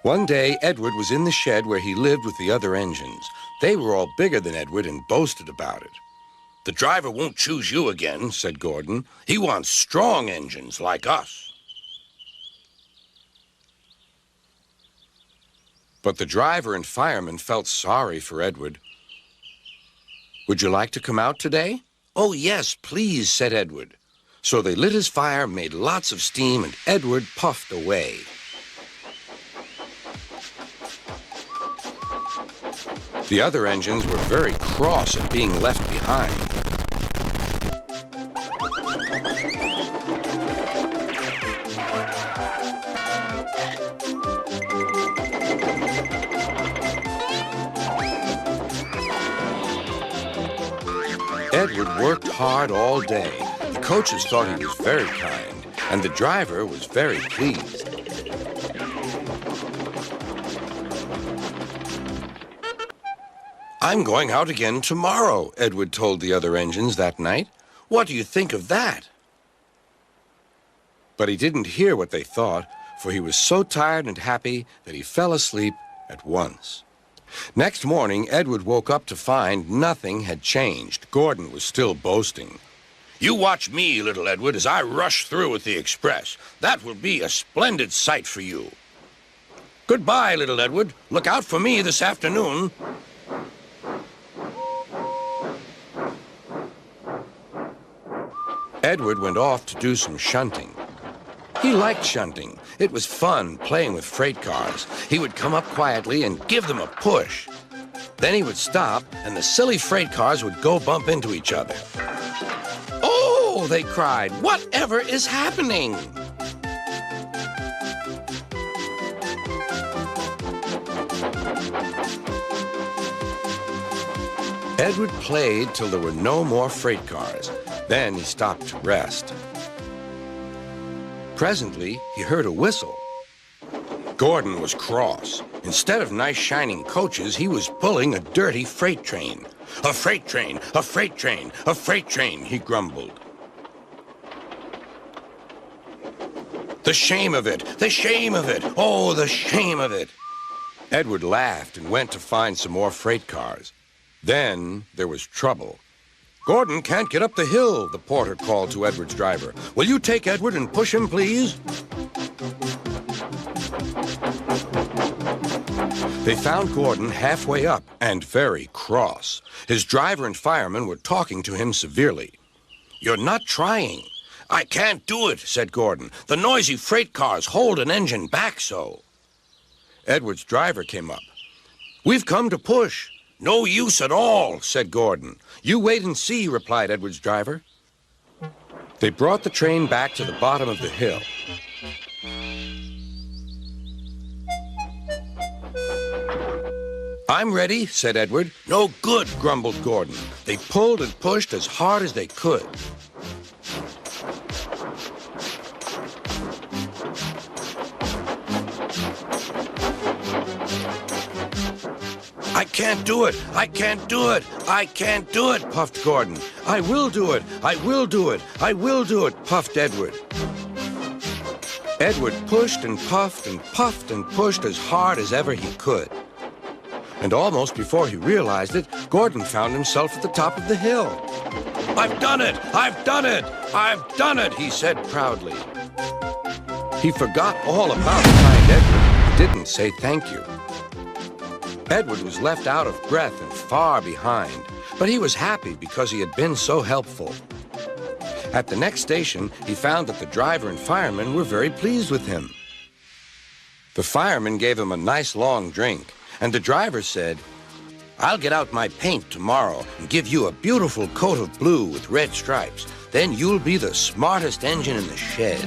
One day, Edward was in the shed where he lived with the other engines. They were all bigger than Edward and boasted about it. "The driver won't choose you again," said Gordon. "He wants strong engines like us." But the driver and fireman felt sorry for Edward. "Would you like to come out today?" "Oh, yes, please," said Edward. So they lit his fire, made lots of steam, and Edward puffed away. The other engines were very cross at being left behind. Edward worked hard all day. The coaches thought he was very kind, and the driver was very pleased. "I'm going out again tomorrow," Edward told the other engines that night. "What do you think of that?" But he didn't hear what they thought, for he was so tired and happy that he fell asleep at once. Next morning, Edward woke up to find nothing had changed. Gordon was still boasting. "You watch me, little Edward, as I rush through with the express. That will be a splendid sight for you. Goodbye, little Edward. Look out for me this afternoon." Edward went off to do some shunting. He liked shunting. It was fun playing with freight cars. He would come up quietly and give them a push. Then he would stop, and the silly freight cars would go bump into each other. "Oh!" they cried. "Whatever is happening?" Edward played till there were no more freight cars. Then he stopped to rest. Presently, he heard a whistle. Gordon was cross. Instead of nice shining coaches, he was pulling a dirty freight train. "A freight train, a freight train, a freight train," he grumbled. "The shame of it, the shame of it, oh, the shame of it." Edward laughed and went to find some more freight cars. Then there was trouble. "Gordon can't get up the hill," the porter called to Edward's driver. "Will you take Edward and push him, please?" They found Gordon halfway up and very cross. His driver and fireman were talking to him severely. "You're not trying." "I can't do it," said Gordon. "The noisy freight cars hold an engine back so." Edward's driver came up. "We've come to push." "No use at all," said Gordon. "You wait and see," replied Edward's driver. They brought the train back to the bottom of the hill. "I'm ready," said Edward. "No good," grumbled Gordon. They pulled and pushed as hard as they could. "I can't do it! I can't do it! I can't do it!" puffed Gordon. "I will do it! I will do it! I will do it!" puffed Edward. Edward pushed and puffed and puffed and pushed as hard as ever he could. And almost before he realized it, Gordon found himself at the top of the hill. "I've done it! I've done it! I've done it!" he said proudly. He forgot all about kind Edward and didn't say thank you. Edward was left out of breath and far behind, but he was happy because he had been so helpful. At the next station, he found that the driver and fireman were very pleased with him. The fireman gave him a nice long drink, and the driver said, "I'll get out my paint tomorrow and give you a beautiful coat of blue with red stripes. Then you'll be the smartest engine in the shed."